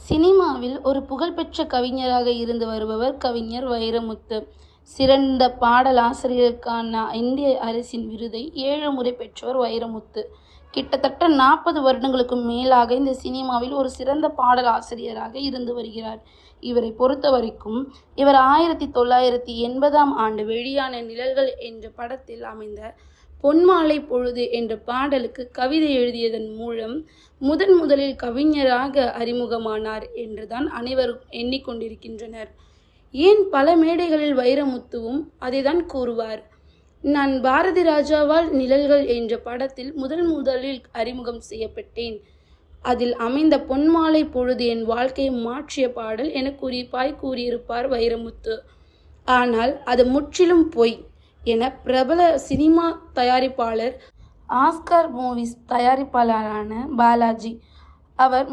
சினிமாவில் ஒரு புகழ்பெற்ற கவிஞராக இருந்து வருபவர் கவிஞர் வைரமுத்து. சிறந்த பாடலாசிரியருக்கான இந்திய அரசின் விருதை 7 முறை பெற்றவர் வைரமுத்து. கிட்டத்தட்ட 40 வருடங்களுக்கும் மேலாக இந்த சினிமாவில் ஒரு சிறந்த பாடலாசிரியராக இருந்து வருகிறார். இவரை பொறுத்தவரைக்கும் இவர் 1980ஆம் ஆண்டு வெளியான நிழல்கள் என்ற படத்தில் அமைந்த பொன்மாலை பொழுது என்ற பாடலுக்கு கவிதை எழுதியதன் மூலம் முதலில் கவிஞராக அறிமுகமானார் என்றுதான் அனைவரும் எண்ணிக்கொண்டிருக்கின்றனர். ஏன் பல மேடைகளில் வைரமுத்துவும் அதைதான் கூறுவார். நான் பாரதி ராஜாவால் நிழல்கள் என்ற படத்தில் முதலில் அறிமுகம் செய்யப்பட்டேன். அதில் அமைந்த பொன்மாலை பொழுது என் வாழ்க்கையை மாற்றிய பாடல் என குறிப்பாய் கூறியிருப்பார் வைரமுத்து. ஆனால் அது முற்றிலும் பொய் என பிரபல சினிமா தயாரிப்பாளர் ஆஸ்கார் மூவிஸ் தயாரிப்பாளரான பாலாஜி அவர்